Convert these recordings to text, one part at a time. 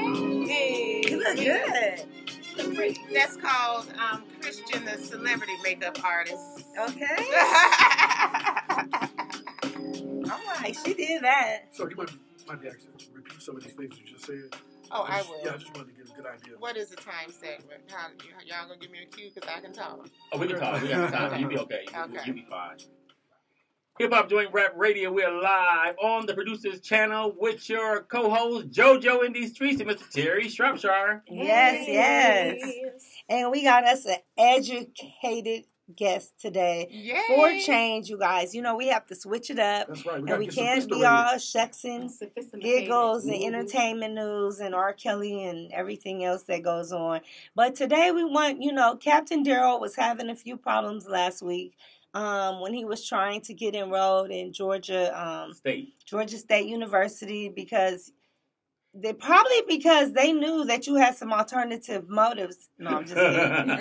Hey, You look good. That's called Christian, the celebrity makeup artist. Okay. All right, she did that. So you might be asking to repeat some of these things you just said. Oh, I will. Yeah, I just wanted to get a good idea. What is the time segment? Y'all gonna give me a cue because I can talk? Oh, we can talk. We got time. Okay. You'll be okay. Okay. You'll be fine. Hip Hop Joint Rap Radio. We're live on the Producers Channel with your co-host JoJo in these streets and Mr. Terry Shropshire. Yes. And we got us an educated guest today. Yay. For change, you guys. You know, we have to switch it up. That's right. And we can't be all shucks and giggles and entertainment news and R. Kelly and everything else that goes on. But today we want, Captain Darrell was having a few problems last week. When he was trying to get enrolled in Georgia State University because they knew that you had some alternative motives. No, I'm just kidding. No,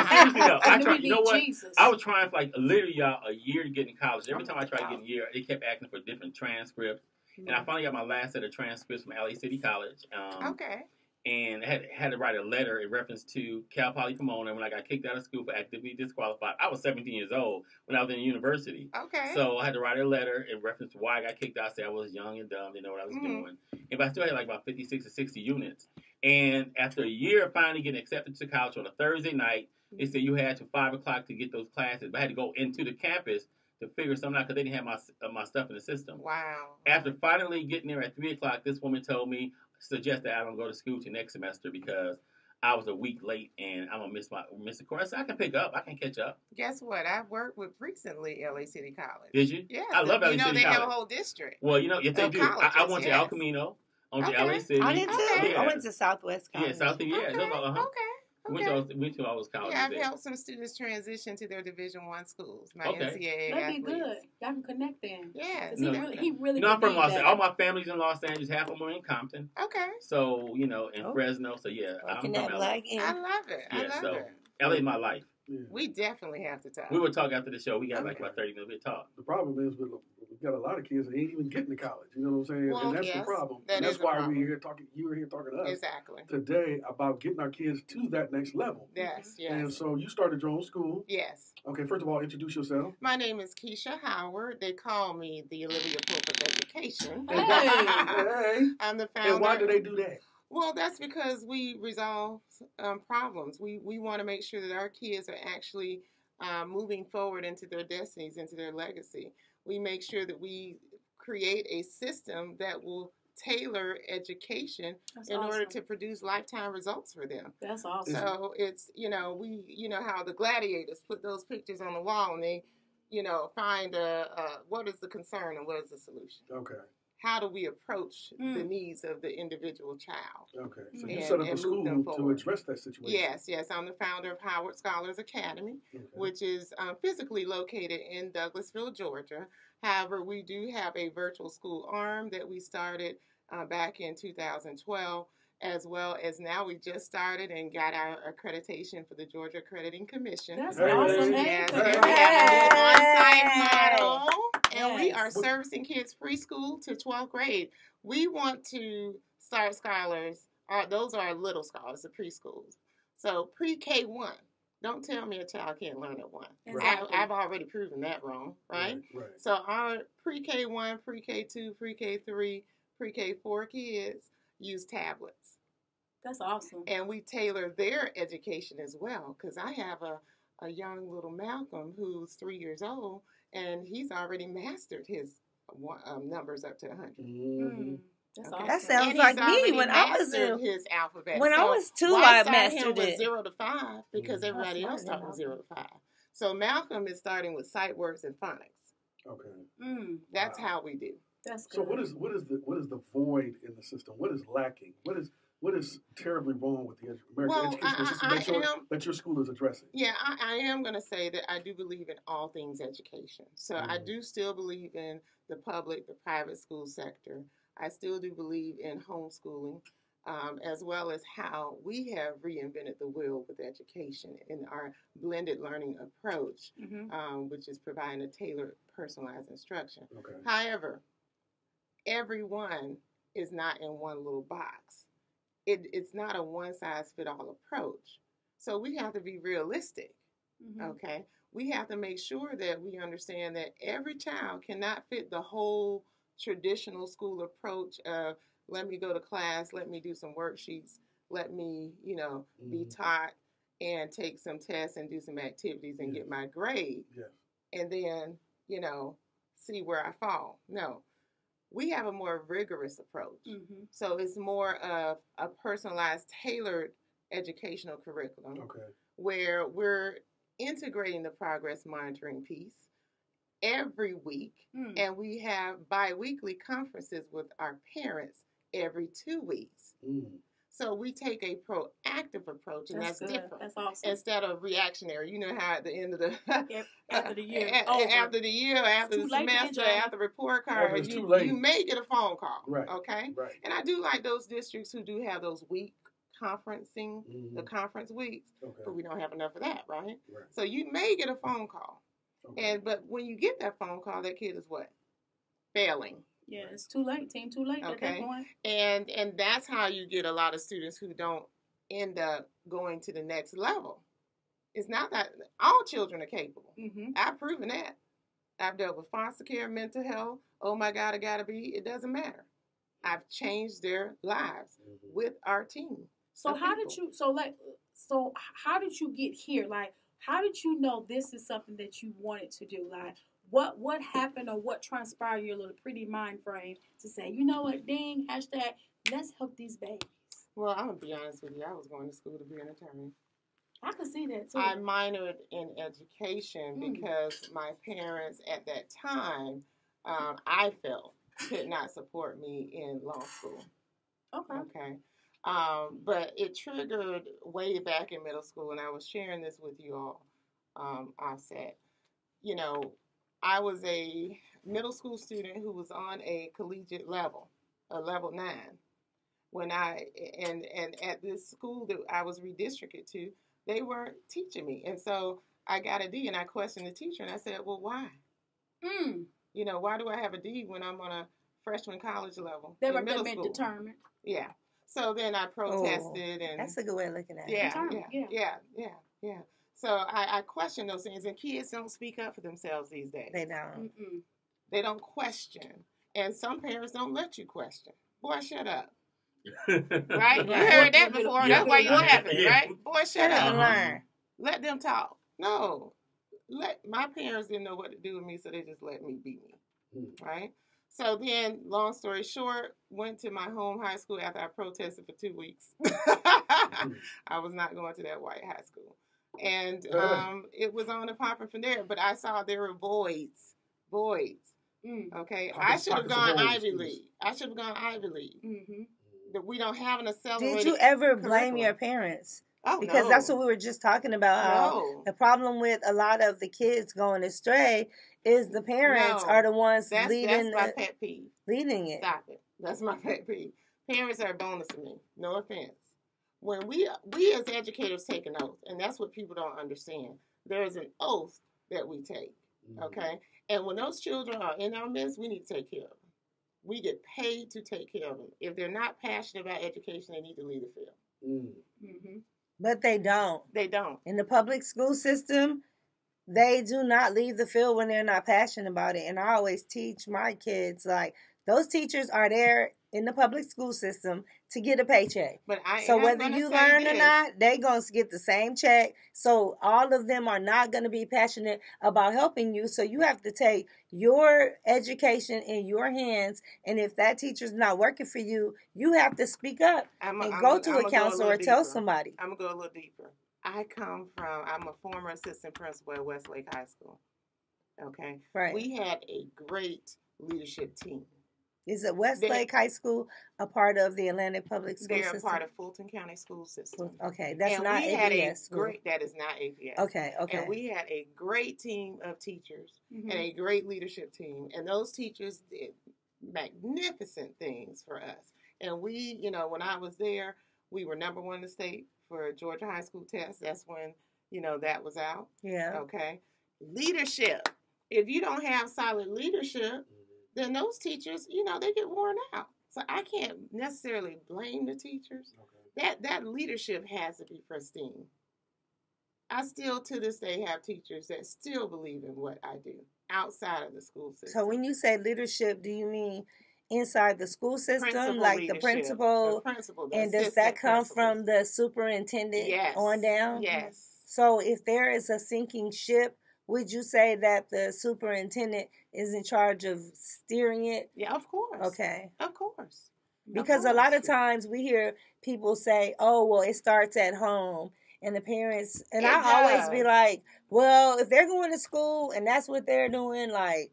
seriously though, you know what? Jesus. I was trying for literally y'all a year to get in college. Every time I tried to get in a year, they kept asking for different transcripts. Mm-hmm. And I finally got my last set of transcripts from LA City College. Okay. And had to write a letter in reference to Cal Poly Pomona when I got kicked out of school for actively disqualified. I was 17 years old when I was in university. Okay. So I had to write a letter in reference to why I got kicked out. I said I was young and dumb, didn't know what I was doing. But I still had about 56 or 60 units. And after a year of finally getting accepted to college on a Thursday night, they said you had to 5 o'clock to get those classes. But I had to go into the campus to figure something out because they didn't have my stuff in the system. Wow. After finally getting there at 3 o'clock, this woman told me, suggested I don't go to school till next semester because I was a week late and I'm gonna miss the course. I can pick up. I can catch up. Guess what? I worked with recently LA City College. Did you? Yeah. I love LA City College. They have a whole district. Well, if they do. I went to El Camino. I went to LA City. I did too. Okay. I went to Southwest College. Yeah, Southwest. Yeah. Okay. Went to all those colleges. Yeah, I've helped some students transition to their Division I schools. My NCAA That'd be athletes. good. Y'all can connect then. Yeah. He really. No, I'm from Los Angeles. All my family's in Los Angeles. Half of them are in Compton. Okay. So in Fresno. So yeah, I'm from LA. I love it. I love it. LA is my life. Yeah. We definitely have to talk. We will talk after the show. We got about 30 minutes to talk. The problem is we've got a lot of kids that ain't even getting to college. You know what I'm saying? Well, and that's the problem. That's why we're here talking. You were here talking to us exactly today about getting our kids to that next level. Yes. And so you started your own school. Yes. Okay. First of all, introduce yourself. My name is Kisha Howard. They call me the Olivia Pope of Education. Hey. I'm the founder. And why do they do that? Well, that's because we resolve problems. We want to make sure that our kids are actually moving forward into their destinies, into their legacy. We make sure that we create a system that will tailor education order to produce lifetime results for them. That's awesome. So it's, we how the gladiators put those pictures on the wall and they, find what is the concern and what is the solution. Okay. How do we approach the needs of the individual child? Okay, so you set up a school to address that situation. Yes. I'm the founder of Howard Scholars Academy, which is physically located in Douglasville, Georgia. However, we do have a virtual school arm that we started back in 2012, as well as now we just started and got our accreditation for the Georgia Accrediting Commission. That's awesome. Yes, we have an on-site model. And we are servicing kids preschool to 12th grade. We want to start scholars. Those are our little scholars, the preschools. So pre-K1. Don't tell me a child can't learn at 1. Exactly. I've already proven that wrong, right? So our pre-K1, pre-K2, pre-K3, pre-K4 kids use tablets. That's awesome. And we tailor their education as well. Because I have a young little Malcolm who's 3 years old. And he's already mastered his numbers up to 100. Mm-hmm. That's awesome. That sounds like me when I was his alphabet. When I was 2, I mastered him with it. 0 to 5 because everybody else started with 0 to 5. So Malcolm is starting with sight words and phonics. Okay. That's how we do. That's good. So what is the void in the system? What is lacking? What is terribly wrong with the American education system? Make sure that your school is addressing. Yeah, I am going to say that I do believe in all things education. So I do still believe in the public, the private school sector. I still do believe in homeschooling, as well as how we have reinvented the wheel with education in our blended learning approach, which is providing a tailored, personalized instruction. Okay. However, everyone is not in one little box. it's not a one-size-fit-all approach. So we have to be realistic, okay? We have to make sure that we understand that every child cannot fit the whole traditional school approach of let me go to class, let me do some worksheets, let me, be taught and take some tests and do some activities and get my grade. And then, see where I fall. No. We have a more rigorous approach. So it's more of a personalized, tailored educational curriculum where we're integrating the progress monitoring piece every week, and we have bi-weekly conferences with our parents every 2 weeks. So we take a proactive approach, and that's different. That's awesome. Instead of reactionary. You know how at the end of the after the year, after the semester, after the report card, you may get a phone call. Right. Okay. Right. And I do like those districts who do have those week conferencing, the conference weeks, but we don't have enough of that, right? So you may get a phone call, but when you get that phone call, that kid is what? Failing. Yeah, it's too late. Too late at that point. And that's how you get a lot of students who don't end up going to the next level. It's not that all children are capable. I've proven that. I've dealt with foster care, mental health. Oh my God, I gotta be. It doesn't matter. I've changed their lives with our team. So how did you? So how did you get here? Like, how did you know this is something that you wanted to do? Like, what happened or what transpired in your little pretty mind frame to say, you know what, dang, hashtag, let's help these babies? Well, I'm going to be honest with you. I was going to school to be an attorney. I could see that, too. I minored in education because my parents at that time, I felt, could not support me in law school. Okay. But it triggered way back in middle school, and I was sharing this with you all offset. I was a middle school student who was on a collegiate level, a level 9. When and at this school that I was redistricted to, they weren't teaching me. And so I got a D, and I questioned the teacher, and I said, well, why? Why do I have a D when I'm on a freshman college level? They were determined. Yeah. So then I protested. And that's a good way of looking at it. Yeah. So I question those things, and kids don't speak up for themselves these days. They don't. They don't question, and some parents don't let you question. Boy, shut up. Right? You heard that before. That's why you're laughing, right? Boy, shut up. Learn. Let them talk. No. My parents didn't know what to do with me, so they just let me be me. Right? So then, long story short, went to my home high school after I protested for 2 weeks. I was not going to that white high school. And it was on and popping from there. But I saw there were voids. Okay? I should have gone Ivy League. But we don't have an accelerated Did you ever blame curriculum. Your parents? Oh, because no. that's what we were just talking about. How the problem with a lot of the kids going astray is the parents are the ones leading. That's my pet peeve. Leading it. Stop it. That's my pet peeve. Parents are a bonus to me. No offense. When we as educators take an oath, and that's what people don't understand. There is an oath that we take. Okay? And when those children are in our midst, we need to take care of them. We get paid to take care of them. If they're not passionate about education, they need to leave the field. But they don't. They don't. In the public school system, they do not leave the field when they're not passionate about it. And I always teach my kids, like, those teachers are there in the public school system to get a paycheck. So whether you learn or not, they're going to get the same check. So all of them are not going to be passionate about helping you. So you have to take your education in your hands. And if that teacher's not working for you, you have to speak up and go to a counselor or tell somebody. I'm going to go a little deeper. I'm a former assistant principal at Westlake High School. Okay? Right. We had a great leadership team. Is it Westlake High School a part of the Atlantic Public School System? They're a part of Fulton County School System. Okay, that's not APS. That is not APS. Okay. And we had a great team of teachers and a great leadership team. And those teachers did magnificent things for us. And we, when I was there, we were number 1 in the state for Georgia high school test. That's when, that was out. Yeah. Okay. Leadership. If you don't have solid leadership, then those teachers, they get worn out. So I can't necessarily blame the teachers. Okay. That leadership has to be pristine. I still, to this day, have teachers that still believe in what I do outside of the school system. So when you say leadership, do you mean inside the school system, principal like leadership. the principal? And does that come from the superintendent on down? Yes. So if there is a sinking ship, would you say that the superintendent is in charge of steering it? Yeah, of course. Okay. Of course. Because a lot of times we hear people say, oh, well, it starts at home. And the parents, and I always be like, well, if they're going to school and that's what they're doing, like,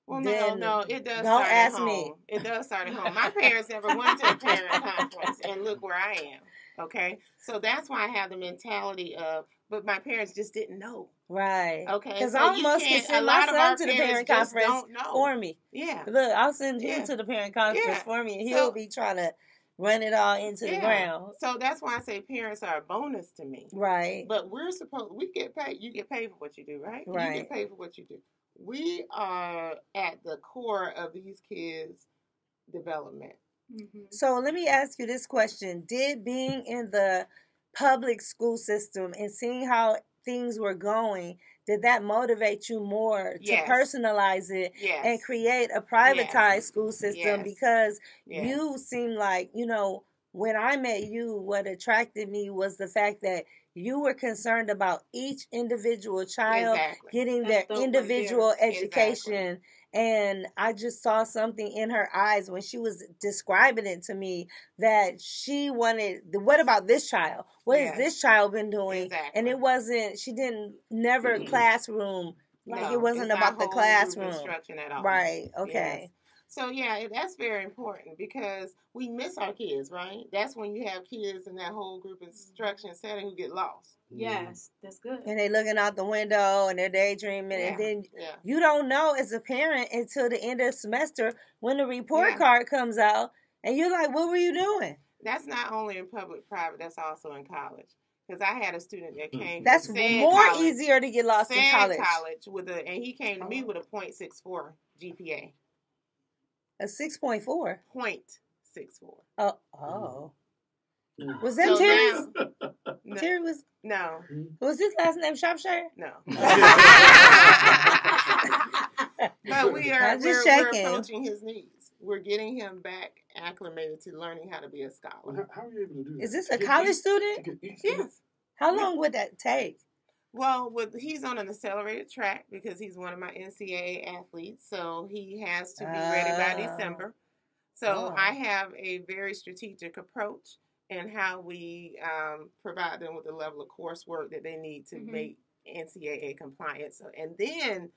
well, then no, it does. Don't start ask at home. me. It does start at home. My parents never went to a parent conference, and look where I am. Okay, so that's why I have the mentality of, but my parents just didn't know. Right. Okay. Because so I almost can send my son to the parent conference for me. Yeah. Look, I'll send him to the parent conference for me, and he'll be trying to run it all into the ground. So that's why I say parents are a bonus to me. Right. But we get paid. You get paid for what you do, right? Right. You get paid for what you do. We are at the core of these kids' development. Mm-hmm. So let me ask you this question. Did being in the public school system and seeing how things were going, did that motivate you more to personalize it and create a privatized school system? Because you seem like, when I met you, what attracted me was the fact that you were concerned about each individual child getting their individual education. Exactly. And I just saw something in her eyes when she was describing it to me that she wanted, what about this child? What has this child been doing? Exactly. And it wasn't, she didn't, never classroom, like it wasn't about the classroom. Instruction at all. Right, okay. Yes. So, that's very important because we miss our kids, right? That's when you have kids in that whole group instruction setting who get lost. Yes, that's good. And they looking out the window and they're daydreaming. And then you don't know as a parent until the end of the semester when the report card comes out. And you're like, what were you doing? That's not only in public, private. That's also in college. Because I had a student that came. That's more easier to get lost in college. And he came to me with a .64 GPA. A 6.4? 0.64. Oh. Was that Terry? No. Terry was... No. Was his last name Shropshire? No. But we're approaching his needs. We're getting him back acclimated to learning how to be a scholar. How are you able to do that? Is this a college student? Yes. How long would that take? Well, he's on an accelerated track because he's one of my NCAA athletes, so he has to be ready by December. So I have a very strategic approach in how we provide them with the level of coursework that they need to make NCAA compliant. So, and then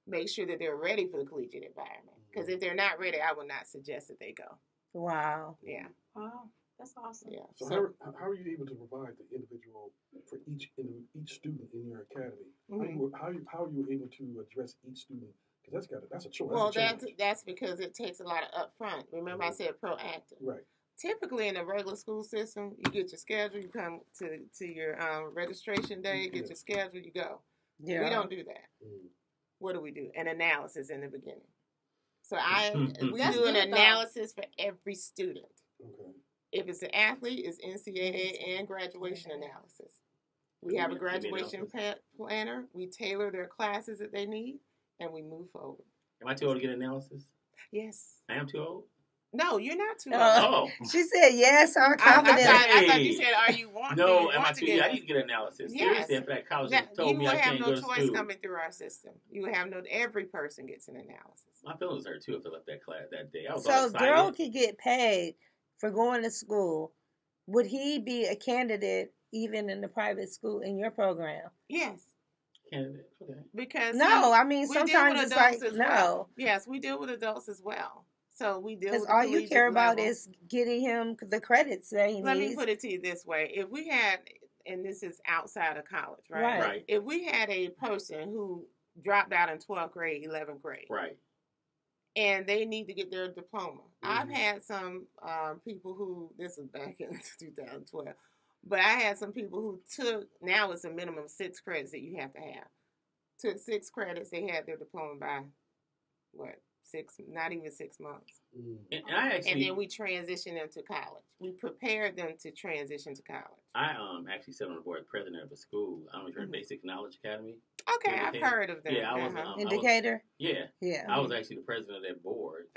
make sure that they're ready for the collegiate environment. Because if they're not ready, I would not suggest that they go. Wow. Yeah. Wow. That's awesome. Yeah. So how are you able to provide the individual for each student in your academy? Mm-hmm. How are you able to address each student? Because that's a choice. Well, that's because it takes a lot of upfront. Remember, I said proactive. Right. Typically, in a regular school system, you get your schedule, you come to your registration day, get your schedule, you go. Yeah. We don't do that. Mm. What do? An analysis in the beginning. So we do an analysis for every student. Okay. If it's an athlete, it's NCAA and graduation analysis. We have a graduation planner. We tailor their classes that they need, and we move forward. Am I too old to get analysis? Yes. I am too old? No, you're not too old. She said yes, I'm confident. I thought you said, are you wanting No, am I too old? I need to get analysis. Yes. Seriously, in fact, college told me I can't go to school. You will have no choice coming through our system. You will have every person gets an analysis. My feelings hurt, too, if I left that class that day. I was so Daryl could get paid for going to school. Would he be a candidate even in the private school in your program? Yes. Candidate? Okay. Because sometimes it's like, no. Yes, we deal with adults as well. So we deal with because all you care about is getting him the credits that he needs. Let me put it to you this way. If we had, and this is outside of college, right? If we had a person who dropped out in 12th grade, 11th grade. Right. And they need to get their diploma. Mm-hmm. I've had some people who, this was back in 2012, but I had some people who took, now it's a minimum of 6 credits that you have to have. Took 6 credits, they had their diploma by, not even 6 months. And then we transition them to college. We prepare them to transition to college. I actually sit on the board president of a school. I don't know if you're in Basic Knowledge Academy. Okay, I've heard of them. Yeah, I was Educator. I was actually the president of that board.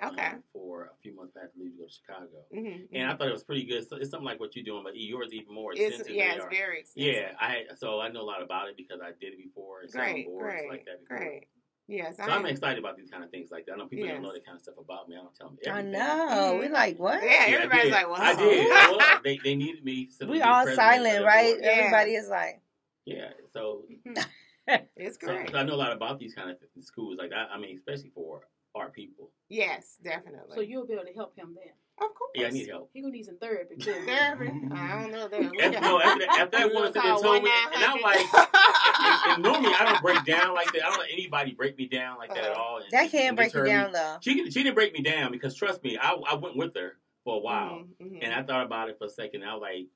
For a few months. I had to leave to go to Chicago, and I thought it was pretty good. So it's something like what you're doing, but yours even more extensive. It's very extensive. Yeah, so I know a lot about it because I did it before. And great, boards like that before. Great. Yes, so I'm excited about these kind of things like that. I know people don't know that kind of stuff about me. I don't tell them everything. I know. We're like, what? Yeah, everybody's like, what? I did. Well, they needed me. We all silent, right? Yeah. Everybody is like. Yeah, so. It's great. So I know a lot about these kind of schools. Like, I mean, especially for our people. Yes, definitely. So you'll be able to help him then? Of course. Yeah, I need help. He gonna need some therapy too. Therapy? I don't know that. After that woman said that told me, and I'm like, and normally I don't break down like that. I don't let anybody break me down like that at all. That can't break you down though. She didn't break me down because trust me, I went with her for a while, and I thought about it for a second. And I was like,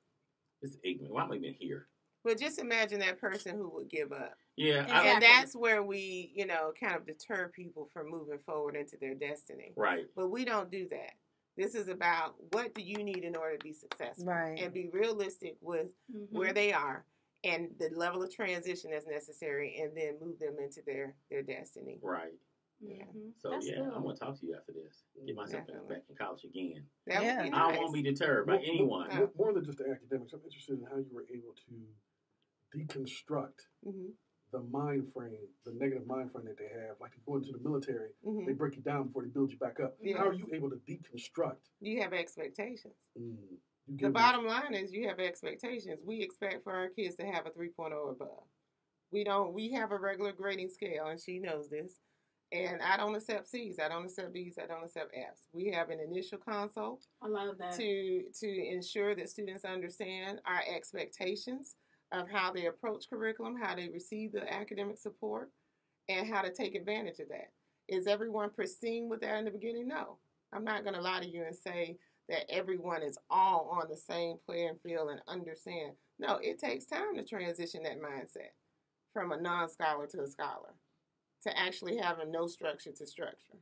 this is ignorant. Why am I even here? But just imagine that person who would give up. Yeah. Exactly. And that's where we, kind of deter people from moving forward into their destiny. Right. But we don't do that. This is about what do you need in order to be successful. Right. And be realistic with where they are and the level of transition that's necessary, and then move them into their destiny. Right. Yeah. So, that's good. I'm going to talk to you after this. Get myself back in college again. That would be nice. I won't be deterred by anyone. More than just the academics, I'm interested in how you were able to deconstruct the mind frame, the negative mind frame that they have. Like, you go into the military, they break you down before they build you back up. Yes. How are you able to deconstruct? You have expectations. The bottom line is you have expectations. We expect for our kids to have a 3.0 or above. We have a regular grading scale, and she knows this. And I don't accept C's. I don't accept B's. I don't accept F's. We have an initial consult. I love that. To ensure that students understand our expectations of how they approach curriculum, how they receive the academic support, and how to take advantage of that. Is everyone pristine with that in the beginning? No. I'm not going to lie to you and say that everyone is all on the same playing field and understand. No, it takes time to transition that mindset from a non-scholar to a scholar, to actually having no structure to structure.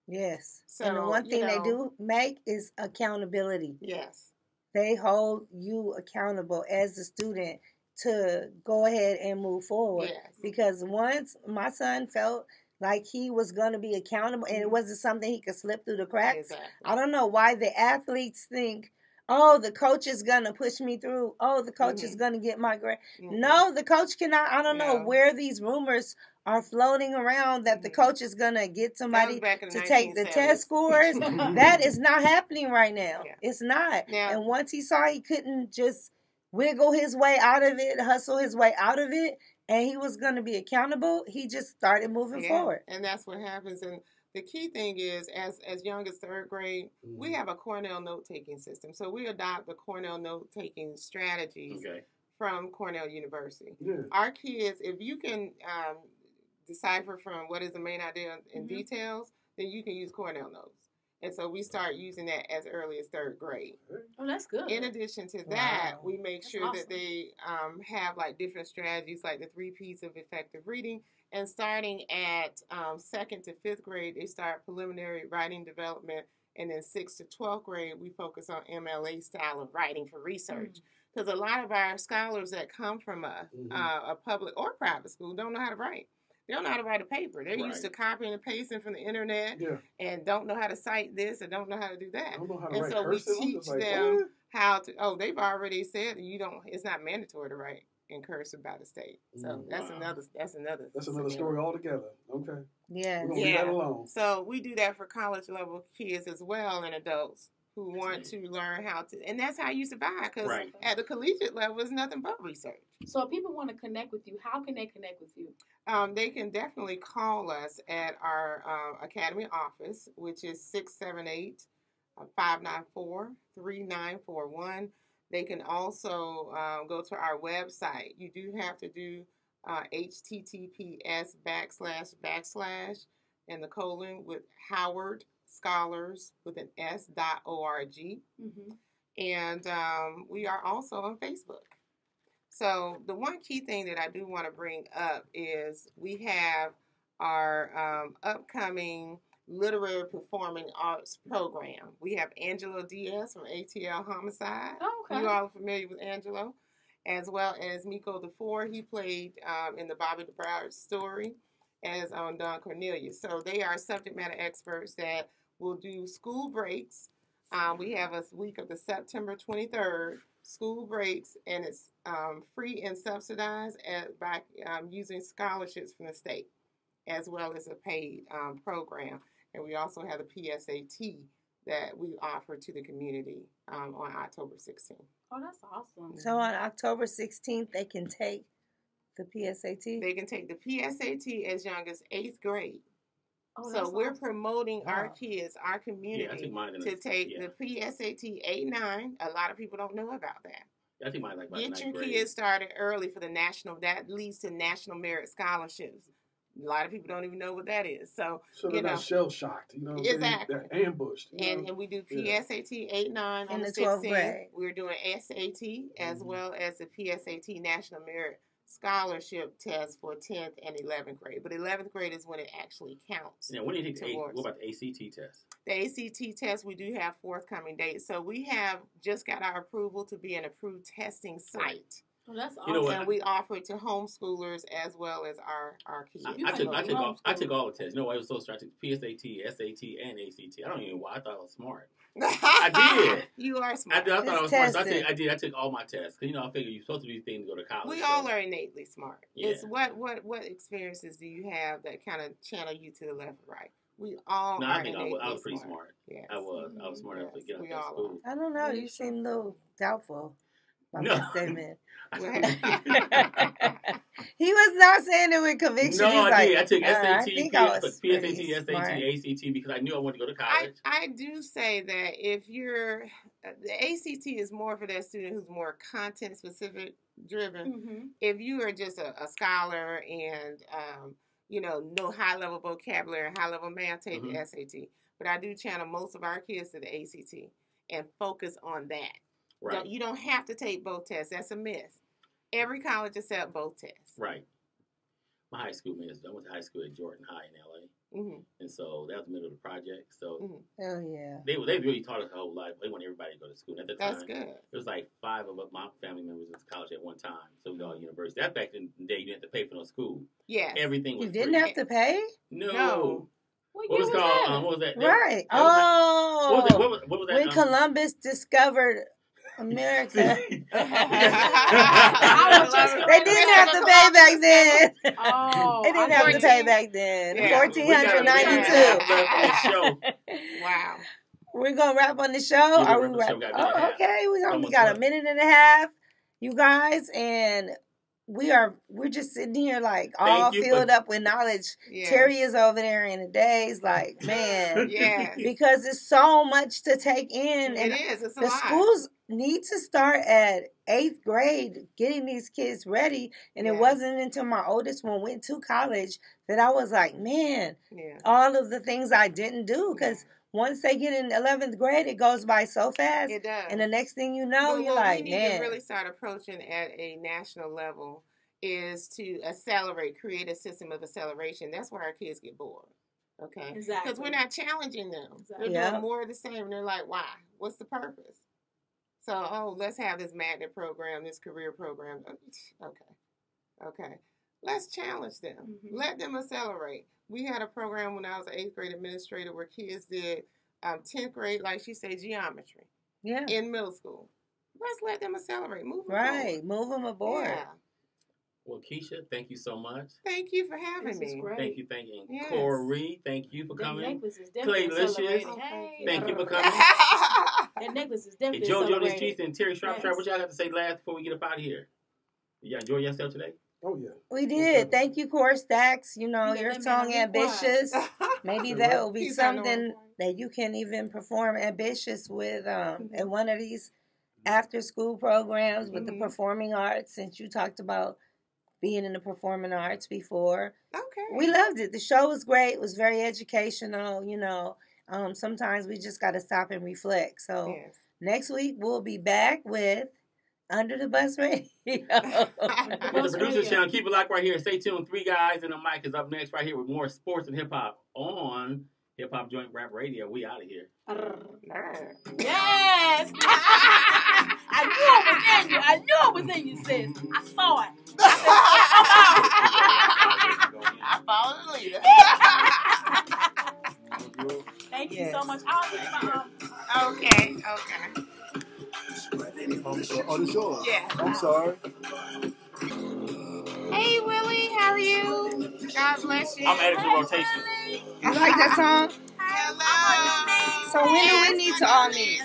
Yes. So, and the one thing they do make is accountability. Yes. They hold you accountable as the student to go ahead and move forward. Yes. Because once my son felt like he was going to be accountable and it wasn't something he could slip through the cracks. Exactly. I don't know why the athletes think, oh, the coach is going to push me through. Oh, the coach is going to get my grade. No, the coach cannot. I don't know where these rumors are floating around that the coach is going to get somebody to take the test scores. That is not happening right now. Yeah. It's not. Yeah. And once he saw he couldn't just wiggle his way out of it, hustle his way out of it, and he was going to be accountable, he just started moving forward. And that's what happens. And the key thing is, as young as third grade, we have a Cornell note-taking system. So we adopt the Cornell note-taking strategies from Cornell University. Yeah. Our kids, if you can decipher from what is the main idea in details, then you can use Cornell notes. And so we start using that as early as third grade. Oh, that's good. In addition to that, we make sure that they have like different strategies, like the 3 P's of effective reading. And starting at 2nd to 5th grade, they start preliminary writing development. And then 6th to 12th grade, we focus on MLA style of writing for research. Because a lot of our scholars that come from a public or private school don't know how to write. They don't know how to write a paper. They're used to copying and pasting from the internet and don't know how to cite this and don't know how to do that. And so we teach them how to, they've already said it's not mandatory to write in cursive by the state. So that's another story altogether. Okay. Yeah. We're gonna leave that alone. So we do that for college level kids as well and adults who want to learn how to, and that's how you survive, because at the collegiate level, it's nothing but research. So if people want to connect with you, how can they connect with you? They can definitely call us at our academy office, which is 678-594-3941. They can also go to our website. You do have to do https:// and the colon with Howard Scholars with an S.org. And we are also on Facebook. So the one key thing that I do want to bring up is we have our upcoming literary performing arts program. We have Angelo Diaz from ATL Homicide. Oh, okay. You all are familiar with Angelo, as well as Miko DeFore. He played in the Bobby the Broward story as on Don Cornelius. So they are subject matter experts that will do school breaks. We have a week of the September 23rd school breaks, and it's free and subsidized by using scholarships from the state, as well as a paid program. And we also have the PSAT that we offer to the community on October 16th. Oh, that's awesome. So on October 16th, they can take the PSAT? They can take the PSAT as young as 8th grade. Oh, so we're awesome. promoting our kids, our community, to take the PSAT 8-9. A lot of people don't know about that. I think mine like by Get your grade. kids started early for the national. That leads to national merit scholarships. A lot of people don't even know what that is. So they're not shell shocked. You know, exactly. They're ambushed. And we do PSAT 8-9 on in the 16th 12th grade. We're doing SAT as well as the PSAT National Merit Scholarship test for 10th and 11th grade. But 11th grade is when it actually counts. Yeah, when do you take what about the ACT test? The ACT test, we do have forthcoming dates. So we have just got our approval to be an approved testing site. Well, that's awesome. You know what? And we offer it to homeschoolers as well as our kids. I took all the tests. You know why I was so strategic? PSAT, SAT, and ACT. I don't even know why. I thought I was smart. I did. You are smart. I thought I was smart. So I took all my tests. Because, I figure you're supposed to do these things to go to college. We all are innately smart. Yeah. It's what experiences do you have that kind of channel you to the left or right? We all are I think innately I was pretty smart. Yes. Yes. I was smart enough to get out of school. I don't know. You seem a little doubtful about No. that statement. He was not saying it with conviction. No, He's I did. like, I took SAT, PSAT, SAT, because I knew I wanted to go to college. I do say that if you're the ACT is more for that student who's more content specific driven. Mm-hmm. If you are just a scholar and no high level vocabulary, high level math, take the SAT. But I do channel most of our kids to the ACT and focus on that. Right. You don't have to take both tests. That's a myth. Every college accepts both tests. Right. My high school, I went to high school at Jordan High in LA. Mm-hmm. And so that was the middle of the project. So hell yeah. They really taught us a whole lot. They want everybody to go to school. And at the time, that's good. It was like 5 of my family members went to college at one time. So we all university. That back in the day, you didn't have to pay for no school. Yeah. Everything was You didn't free. have to pay? No. What was year called? What was that? Right. What was that? When Columbus discovered America. They didn't have to pay back then. Oh, they didn't have to pay back then. Yeah. 1492. Wow. We're gonna wrap on the show. Yeah, Are we wrap? Oh, okay. We got a minute and a half, you guys, and we're just sitting here like all filled up with knowledge. Yeah. Terry is over there in the days like, man, yeah, because it's so much to take in, and it's a the lot. Schools need to start at 8th grade, getting these kids ready. And it wasn't until my oldest one went to college that I was like, man, all of the things I didn't do, because once they get in 11th grade, it goes by so fast. It does. And the next thing you know, you're like, we need to really start approaching at a national level is to create a system of acceleration. That's where our kids get bored. Okay? Exactly. Because we're not challenging them. Exactly. They're doing more of the same. And they're like, why? What's the purpose? So, let's have this magnet program, this career program. Okay. Let's challenge them. Mm-hmm. Let them accelerate. We had a program when I was an 8th grade administrator where kids did 10th grade, like she said, geometry. Yeah. In middle school. Let's let them accelerate. Move them forward. Move them aboard. Yeah. Well, Kisha, thank you so much. Thank you for having me. Great. Thank you. Yes. Corey, thank you for coming. Necklace is definitely Claylicious, hey, thank you for coming. That necklace is definitely Jojo the Streets and Terry Sharp, what y'all got to say last before we get up out of here? Y'all enjoy yourself today? Oh, yeah. We did. Thank you, Core Stacks. Your song Ambitious. Maybe that will be something that you can even perform Ambitious with in one of these after-school programs with the performing arts, since you talked about being in the performing arts before. Okay. We loved it. The show was great. It was very educational, sometimes we just got to stop and reflect. So next week we'll be back with Under the Bus Radio. The producer channel. Keep it locked right here. Stay tuned. 3 Guys and a Mic is up next right here with more sports and hip-hop on Hip Hop Joint Rap Radio. We out of here. Yes. I knew it was in you, sis. I saw it. I followed the leader. Thank you so much. I'll get my Okay. Oh, the show. Yeah. I'm sorry. Hey, Willie, how are you? God bless you. I'm adding to rotation. You like that song? Hello. So when do we need to all meet?